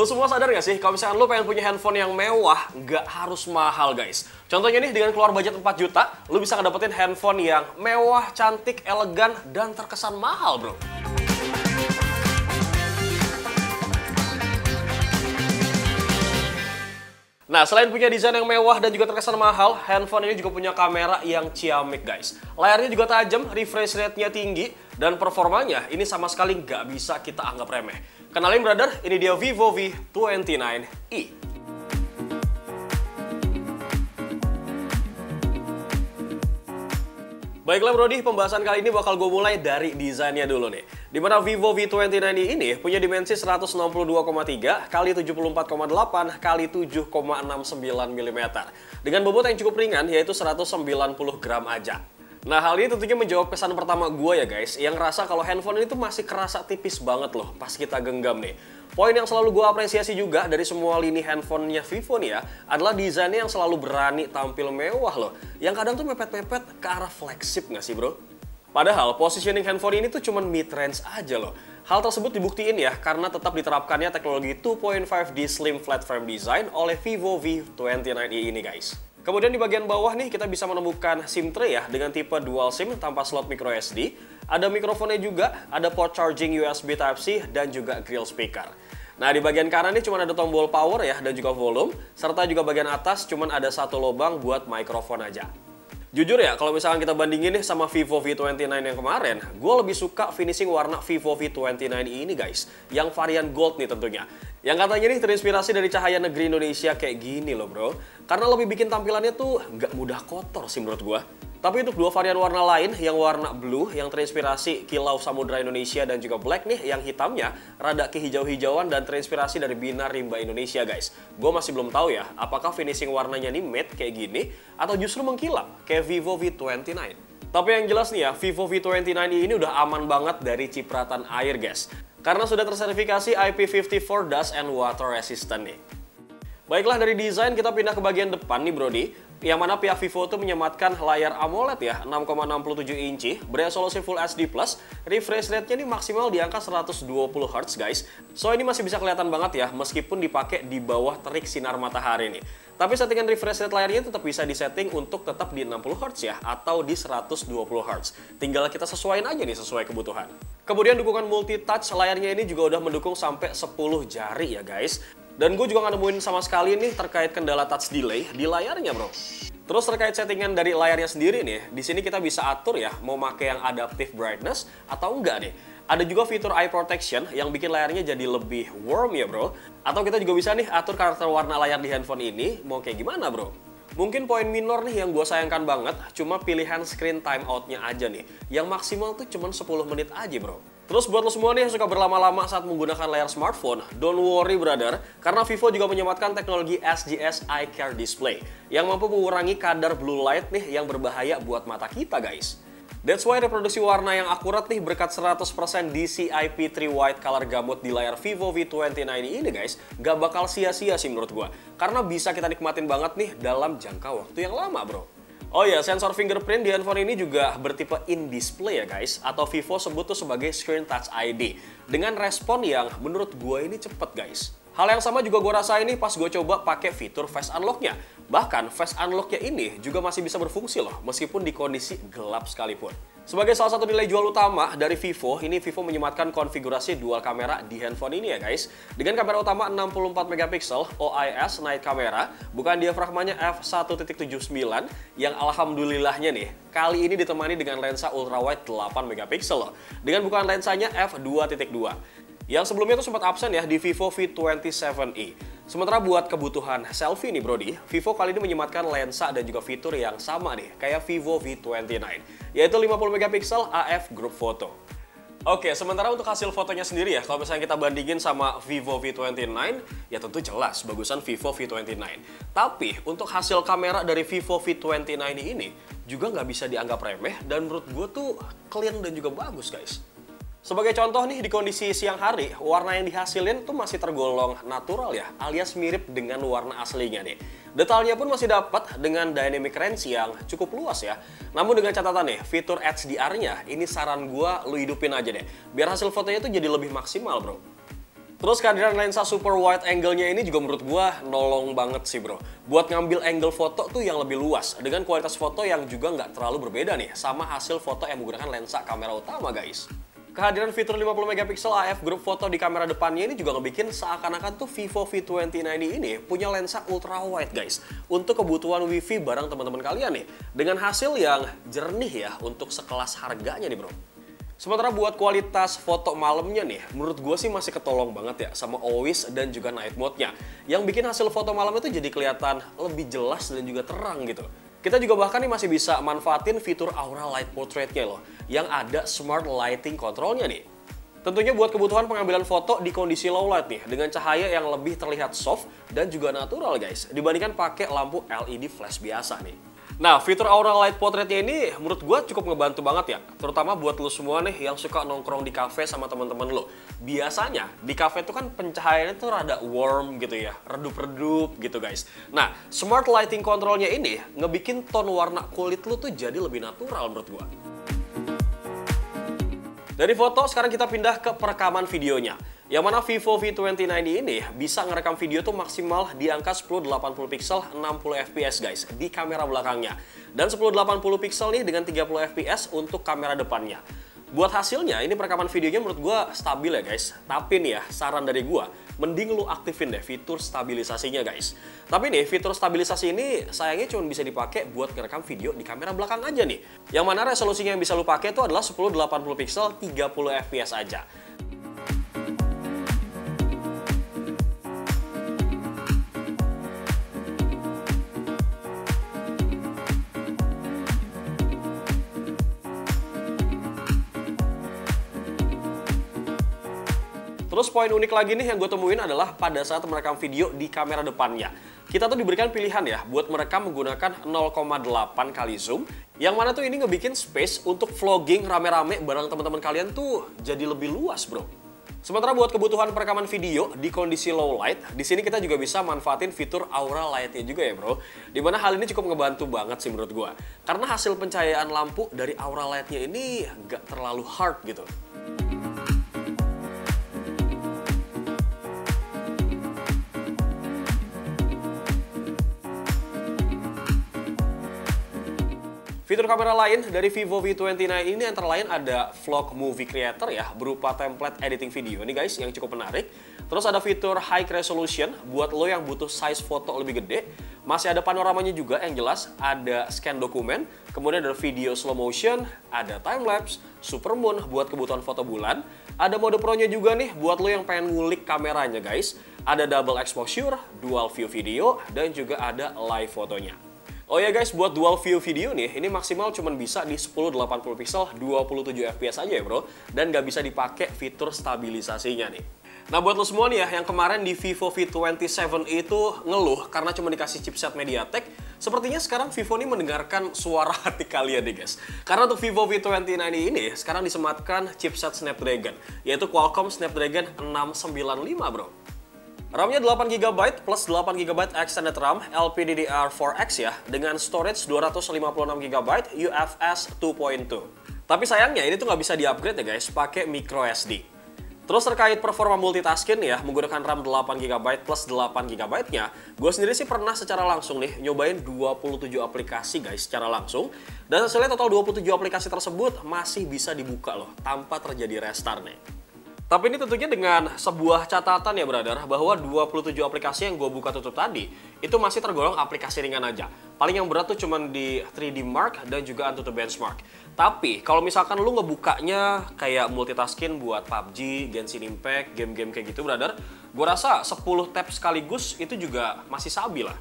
Lo semua sadar gak sih kalau misalkan lo pengen punya handphone yang mewah, nggak harus mahal guys. Contohnya nih dengan keluar budget 4 juta, lo bisa ngedapetin handphone yang mewah, cantik, elegan, dan terkesan mahal bro. Nah, selain punya desain yang mewah dan juga terkesan mahal, handphone ini juga punya kamera yang ciamik guys. Layarnya juga tajam, refresh rate-nya tinggi, dan performanya ini sama sekali nggak bisa kita anggap remeh. Kenalin brother, ini dia Vivo V29e. Baiklah Brody, pembahasan kali ini bakal gue mulai dari desainnya dulu nih. Dimana Vivo V29e ini punya dimensi 162,3 x 74,8 x 7,69 mm. Dengan bobot yang cukup ringan yaitu 190 gram aja. Nah hal ini tentunya menjawab pesan pertama gue ya guys, yang ngerasa kalau handphone ini tuh masih kerasa tipis banget loh pas kita genggam nih. Poin yang selalu gue apresiasi juga dari semua lini handphonenya Vivo nih ya, adalah desainnya yang selalu berani tampil mewah loh. Yang kadang tuh mepet-mepet ke arah flagship nggak sih bro? Padahal positioning handphone ini tuh cuman mid-range aja loh. Hal tersebut dibuktiin ya karena tetap diterapkannya teknologi 2.5D Slim Flat Frame Design oleh Vivo V29e ini guys. Kemudian di bagian bawah nih kita bisa menemukan SIM tray ya dengan tipe dual SIM tanpa slot micro SD. Ada mikrofonnya juga, ada port charging USB Type-C dan juga grill speaker. Nah di bagian kanan nih cuma ada tombol power ya dan juga volume, serta juga bagian atas cuma ada satu lubang buat mikrofon aja. Jujur ya, kalau misalkan kita bandingin nih sama Vivo V29 yang kemarin, gue lebih suka finishing warna Vivo V29e ini guys, yang varian gold nih tentunya. Yang katanya nih terinspirasi dari cahaya negeri Indonesia kayak gini loh bro. Karena lebih bikin tampilannya tuh nggak mudah kotor sih menurut gue. Tapi untuk dua varian warna lain, yang warna blue yang terinspirasi Kilau Samudra Indonesia dan juga black nih yang hitamnya rada kehijau-hijauan dan terinspirasi dari Bina Rimba Indonesia guys. Gue masih belum tahu ya, apakah finishing warnanya nih matte kayak gini atau justru mengkilap kayak Vivo V29. Tapi yang jelas nih ya, Vivo V29 ini udah aman banget dari cipratan air guys. Karena sudah tersertifikasi IP54 Dust and Water Resistant nih. Baiklah dari desain kita pindah ke bagian depan nih Brody. Yang mana pihak Vivo tuh menyematkan layar AMOLED ya, 6,67 inci, beresolusi Full HD+, refresh rate-nya ini maksimal di angka 120 Hz guys. So ini masih bisa kelihatan banget ya, meskipun dipakai di bawah terik sinar matahari nih. Tapi settingan refresh rate layarnya tetap bisa disetting untuk tetap di 60 Hz ya, atau di 120 Hz. Tinggal kita sesuaiin aja nih sesuai kebutuhan. Kemudian dukungan multi-touch layarnya ini juga udah mendukung sampai 10 jari ya guys. Dan gue juga nggak nemuin sama sekali nih terkait kendala touch delay di layarnya bro. Terus terkait settingan dari layarnya sendiri nih, di sini kita bisa atur ya mau pakai yang adaptive brightness atau enggak nih. Ada juga fitur eye protection yang bikin layarnya jadi lebih warm ya bro. Atau kita juga bisa nih atur karakter warna layar di handphone ini mau kayak gimana bro. Mungkin poin minor nih yang gue sayangkan banget, cuma pilihan screen timeout-nya aja nih. Yang maksimal tuh cuma 10 menit aja bro. Terus buat lo semua nih yang suka berlama-lama saat menggunakan layar smartphone, don't worry brother, karena Vivo juga menyematkan teknologi SGS Eye Care Display yang mampu mengurangi kadar blue light nih yang berbahaya buat mata kita guys. That's why reproduksi warna yang akurat nih berkat 100% DCI-P3 White color gamut di layar Vivo V29 ini guys, gak bakal sia-sia sih menurut gua, karena bisa kita nikmatin banget nih dalam jangka waktu yang lama bro. Oh ya, sensor fingerprint di handphone ini juga bertipe in-display ya guys, atau Vivo sebut tuh sebagai Screen Touch ID, dengan respon yang menurut gue ini cepet guys. Hal yang sama juga gue rasain nih pas gue coba pakai fitur Face Unlock-nya. Bahkan Face Unlock-nya ini juga masih bisa berfungsi loh, meskipun di kondisi gelap sekalipun. Sebagai salah satu nilai jual utama dari Vivo, ini Vivo menyematkan konfigurasi dual kamera di handphone ini ya guys. Dengan kamera utama 64 MP OIS night camera, bukan diafragmanya f1.79 yang alhamdulillahnya nih, kali ini ditemani dengan lensa ultrawide 8 MP loh. Dengan bukan lensanya f2.2. Yang sebelumnya tuh sempat absen ya di Vivo V27e. Sementara buat kebutuhan selfie nih Brody, Vivo kali ini menyematkan lensa dan juga fitur yang sama nih, kayak Vivo V29, yaitu 50 MP AF Group Photo. Oke, sementara untuk hasil fotonya sendiri ya, kalau misalnya kita bandingin sama Vivo V29, ya tentu jelas bagusan Vivo V29. Tapi untuk hasil kamera dari Vivo V29 ini juga nggak bisa dianggap remeh dan menurut gue tuh clean dan juga bagus guys. Sebagai contoh nih, di kondisi siang hari, warna yang dihasilin tuh masih tergolong natural ya, alias mirip dengan warna aslinya nih. Detailnya pun masih dapat dengan dynamic range yang cukup luas ya. Namun dengan catatan nih, fitur HDR-nya ini saran gua lu hidupin aja deh, biar hasil fotonya tuh jadi lebih maksimal bro. Terus kehadiran lensa super wide angle-nya ini juga menurut gua nolong banget sih bro. Buat ngambil angle foto tuh yang lebih luas dengan kualitas foto yang juga nggak terlalu berbeda nih sama hasil foto yang menggunakan lensa kamera utama guys. Kehadiran fitur 50 megapiksel AF group foto di kamera depannya ini juga ngebikin seakan-akan tuh Vivo V2090 ini punya lensa ultra wide guys untuk kebutuhan wifi bareng teman-teman kalian nih dengan hasil yang jernih ya untuk sekelas harganya nih bro. Sementara buat kualitas foto malamnya nih, menurut gue sih masih ketolong banget ya sama always dan juga night mode-nya. Yang bikin hasil foto malam itu jadi kelihatan lebih jelas dan juga terang gitu. Kita juga bahkan nih masih bisa manfaatin fitur Aura Light Portrait-nya loh, yang ada smart lighting control-nya nih. Tentunya buat kebutuhan pengambilan foto di kondisi low light nih, dengan cahaya yang lebih terlihat soft dan juga natural guys, dibandingkan pakai lampu LED flash biasa nih. Nah, fitur Aura Light Portrait-nya ini menurut gue cukup ngebantu banget ya. Terutama buat lo semua nih yang suka nongkrong di cafe sama teman-teman lo. Biasanya di cafe itu kan pencahayaannya tuh rada warm gitu ya, redup-redup gitu guys. Nah, smart lighting control-nya ini ngebikin tone warna kulit lo tuh jadi lebih natural menurut gue. Dari foto, sekarang kita pindah ke perekaman videonya. Yang mana Vivo V2090 ini bisa ngerekam video tuh maksimal di angka 1080 pixel 60 fps guys di kamera belakangnya. Dan 1080 pixel nih dengan 30 fps untuk kamera depannya. Buat hasilnya, ini perekaman videonya menurut gue stabil ya guys. Tapi nih ya, saran dari gue, mending lu aktifin deh fitur stabilisasinya guys. Tapi nih, fitur stabilisasi ini sayangnya cuma bisa dipakai buat ngerekam video di kamera belakang aja nih. Yang mana resolusinya yang bisa lu pakai itu adalah 1080 pixel 30 fps aja. Terus poin unik lagi nih yang gue temuin adalah pada saat merekam video di kamera depannya. Kita tuh diberikan pilihan ya buat merekam menggunakan 0,8 kali zoom. Yang mana tuh ini ngebikin space untuk vlogging rame-rame bareng teman-teman kalian tuh jadi lebih luas bro. Sementara buat kebutuhan perekaman video di kondisi low light, di sini kita juga bisa manfaatin fitur Aura Light-nya juga ya bro. Dimana hal ini cukup ngebantu banget sih menurut gue. Karena hasil pencahayaan lampu dari Aura Light-nya ini nggak terlalu hard gitu. Fitur kamera lain dari Vivo V2090 ini antara lain ada Vlog Movie Creator ya, berupa template editing video nih guys yang cukup menarik. Terus ada fitur High Resolution buat lo yang butuh size foto lebih gede. Masih ada panoramanya juga yang jelas, ada scan dokumen, kemudian ada video slow motion, ada timelapse, supermoon buat kebutuhan foto bulan. Ada mode pro-nya juga nih buat lo yang pengen ngulik kameranya guys. Ada double exposure, dual view video, dan juga ada live fotonya. Oh ya guys, buat dual view video nih, ini maksimal cuma bisa di 1080 pixel 27 fps aja ya bro. Dan nggak bisa dipakai fitur stabilisasinya nih. Nah buat lo semua nih ya, yang kemarin di Vivo V27 itu ngeluh karena cuma dikasih chipset MediaTek, sepertinya sekarang Vivo ini mendengarkan suara hati kalian nih guys. Karena untuk Vivo V2090 ini sekarang disematkan chipset Snapdragon, yaitu Qualcomm Snapdragon 695 bro. RAM-nya 8GB plus 8GB extended RAM LPDDR4X ya, dengan storage 256GB UFS 2.2. Tapi sayangnya ini tuh nggak bisa di-upgrade ya guys, pakai microSD. Terus terkait performa multitasking ya, menggunakan RAM 8GB plus 8GB-nya, gue sendiri sih pernah secara langsung nih nyobain 27 aplikasi guys secara langsung. Dan hasilnya total 27 aplikasi tersebut masih bisa dibuka loh, tanpa terjadi restart nih. Tapi ini tentunya dengan sebuah catatan ya brother, bahwa 27 aplikasi yang gue buka tutup tadi, itu masih tergolong aplikasi ringan aja. Paling yang berat tuh cuma di 3D Mark dan juga AnTuTu Benchmark. Tapi kalau misalkan lu ngebukanya kayak multitasking buat PUBG, Genshin Impact, game-game kayak gitu brother, gue rasa 10 tab sekaligus itu juga masih sabi lah.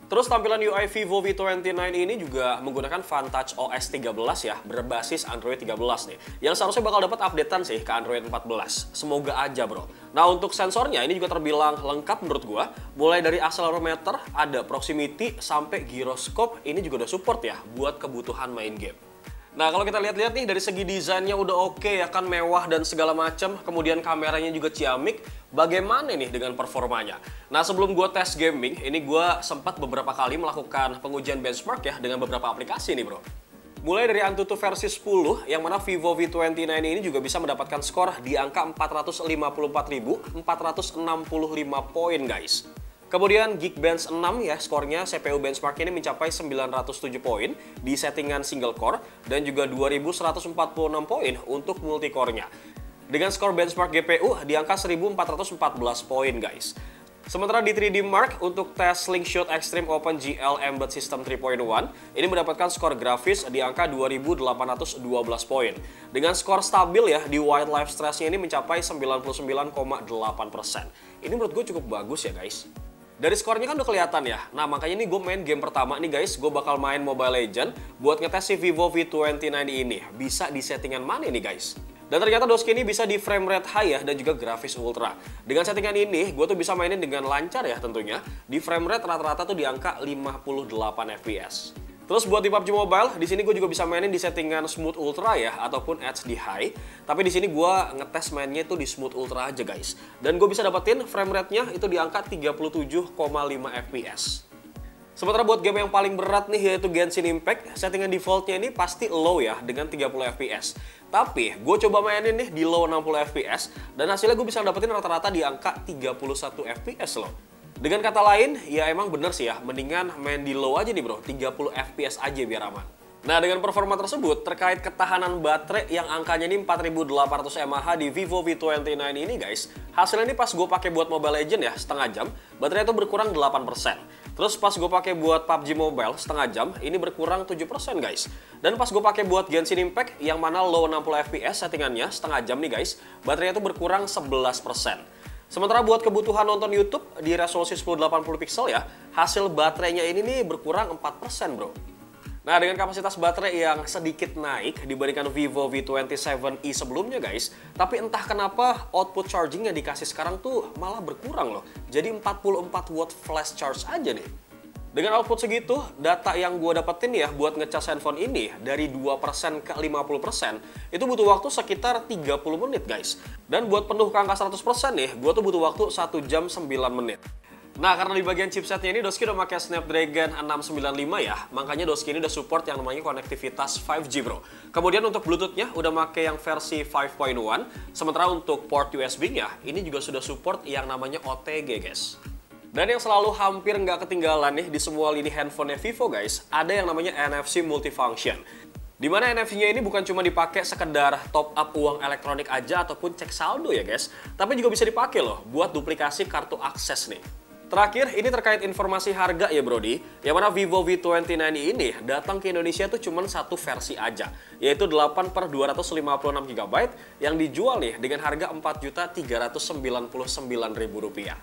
Terus tampilan UI Vivo V2090 ini juga menggunakan Vantage OS 13 ya, berbasis Android 13 nih. Yang seharusnya bakal dapat updatean sih ke Android 14. Semoga aja bro. Nah untuk sensornya ini juga terbilang lengkap menurut gua. Mulai dari accelerometer, ada proximity, sampai gyroscope ini juga udah support ya buat kebutuhan main game. Nah kalau kita lihat-lihat nih dari segi desainnya udah oke ya kan, mewah dan segala macam. Kemudian kameranya juga ciamik. Bagaimana nih dengan performanya? Nah sebelum gue tes gaming, ini gue sempat beberapa kali melakukan pengujian benchmark ya dengan beberapa aplikasi nih bro. Mulai dari Antutu versi 10, yang mana Vivo V29 ini juga bisa mendapatkan skor di angka 454.465 poin guys. Kemudian Geekbench 6 ya, skornya CPU benchmark ini mencapai 907 poin di settingan single core dan juga 2146 poin untuk multicore-nya. Dengan skor benchmark GPU di angka 1414 poin guys. Sementara di 3D Mark untuk tes Slingshot Extreme OpenGL Embed System 3.1 ini mendapatkan skor grafis di angka 2812 poin. Dengan skor stabil ya di Wildlife Stress-nya ini mencapai 99,8%. Ini menurut gue cukup bagus ya guys. Dari skornya kan udah kelihatan ya. Nah makanya nih gue main game pertama nih guys, gue bakal main Mobile Legends buat ngetes si Vivo V29 ini. Bisa di settingan mana nih guys? Dan ternyata Doski ini bisa di frame rate high ya dan juga grafis ultra. Dengan settingan ini, gue tuh bisa mainin dengan lancar ya tentunya. Di frame rate rata-rata tuh di angka 58 fps. Terus buat di PUBG Mobile, di sini gue juga bisa mainin di settingan smooth ultra ya ataupun HD high. Tapi di sini gue ngetes mainnya itu di smooth ultra aja guys. Dan gue bisa dapetin frame rate-nya itu di angka 37,5 fps. Sementara buat game yang paling berat nih yaitu Genshin Impact, settingan defaultnya ini pasti low ya dengan 30 fps. Tapi gue coba mainin nih di low 60 fps dan hasilnya gue bisa dapetin rata-rata di angka 31 fps loh. Dengan kata lain, ya emang bener sih ya, mendingan main di low aja nih bro, 30 fps aja biar aman. Nah dengan performa tersebut, terkait ketahanan baterai yang angkanya ini 4800 mAh di Vivo V29 ini guys, hasilnya ini pas gue pakai buat Mobile Legends ya, setengah jam, baterai itu berkurang 8%. Terus pas gue pakai buat PUBG Mobile setengah jam, ini berkurang 7% guys. Dan pas gue pakai buat Genshin Impact, yang mana low 60 fps settingannya setengah jam nih guys, baterai itu berkurang 11%. Sementara buat kebutuhan nonton YouTube di resolusi 1080 pixel ya, hasil baterainya ini nih berkurang 4% bro. Nah dengan kapasitas baterai yang sedikit naik dibandingkan Vivo V27i sebelumnya guys, tapi entah kenapa output charging yang dikasih sekarang tuh malah berkurang loh. Jadi 44 watt flash charge aja nih. Dengan output segitu, data yang gue dapetin ya buat ngecas handphone ini dari 2% ke 50% itu butuh waktu sekitar 30 menit guys. Dan buat penuh ke angka 100% nih, gue tuh butuh waktu 1 jam 9 menit. Nah, karena di bagian chipsetnya ini Doski udah pakai Snapdragon 695 ya, makanya Doski ini udah support yang namanya konektivitas 5G bro. Kemudian untuk Bluetooth-nya udah pakai yang versi 5.1, sementara untuk port USB-nya ini juga sudah support yang namanya OTG guys. Dan yang selalu hampir nggak ketinggalan nih di semua lini handphonenya Vivo guys, ada yang namanya NFC Multifunction. Dimana NFC-nya ini bukan cuma dipakai sekedar top up uang elektronik aja ataupun cek saldo ya guys, tapi juga bisa dipakai loh buat duplikasi kartu akses nih. Terakhir, ini terkait informasi harga ya Brody, yang mana Vivo V29 ini datang ke Indonesia tuh cuma satu versi aja, yaitu 8/256 GB yang dijual nih dengan harga Rp4.399.000.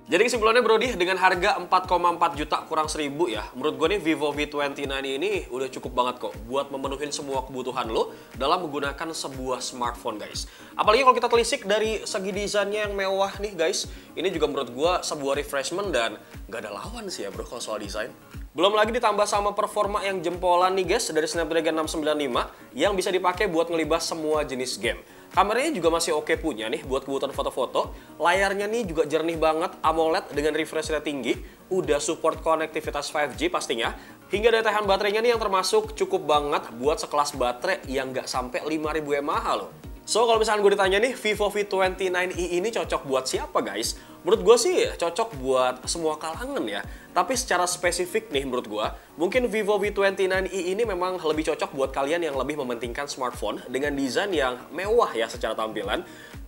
Jadi kesimpulannya Brody, dengan harga 4,4 juta kurang 1000 ya, menurut gue nih Vivo V29 ini udah cukup banget kok buat memenuhi semua kebutuhan lo dalam menggunakan sebuah smartphone guys. Apalagi kalau kita telisik dari segi desainnya yang mewah nih guys, ini juga menurut gue sebuah refreshment dan gak ada lawan sih ya bro kalau soal desain. Belum lagi ditambah sama performa yang jempolan nih guys dari Snapdragon 695 yang bisa dipakai buat ngelibas semua jenis game. Kameranya juga masih oke punya nih buat kebutuhan foto-foto. Layarnya nih juga jernih banget, AMOLED dengan refresh rate tinggi. Udah support konektivitas 5G pastinya. Hingga daya tahan baterainya nih yang termasuk cukup banget buat sekelas baterai yang nggak sampai 5000 mAh loh. So kalau misalkan gue ditanya nih, Vivo V29i ini cocok buat siapa guys? Menurut gue sih cocok buat semua kalangan ya. Tapi secara spesifik nih menurut gue, mungkin Vivo V29i ini memang lebih cocok buat kalian yang lebih mementingkan smartphone dengan desain yang mewah ya secara tampilan.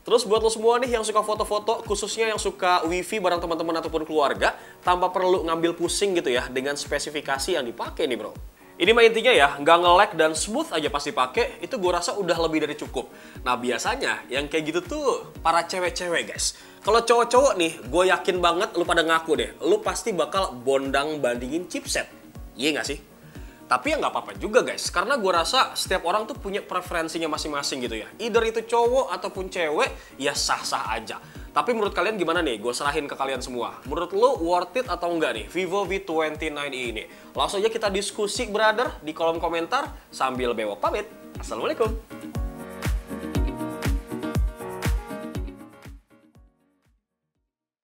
Terus buat lo semua nih yang suka foto-foto, khususnya yang suka wifi bareng teman-teman ataupun keluarga, tanpa perlu ngambil pusing gitu ya dengan spesifikasi yang dipakai nih bro. Ini mah intinya ya, nggak nge-lag dan smooth aja pas dipakai, itu gue rasa udah lebih dari cukup. Nah biasanya yang kayak gitu tuh para cewek-cewek guys. Kalau cowok-cowok nih, gue yakin banget lu pada ngaku deh, lu pasti bakal bondang bandingin chipset. Iya nggak sih? Tapi ya nggak apa-apa juga guys, karena gue rasa setiap orang tuh punya preferensinya masing-masing gitu ya. Either itu cowok ataupun cewek, ya sah-sah aja. Tapi menurut kalian gimana nih? Gue serahin ke kalian semua. Menurut lo worth it atau enggak nih Vivo V29i ini? Langsung aja kita diskusi brother di kolom komentar sambil bewok pamit. Assalamualaikum.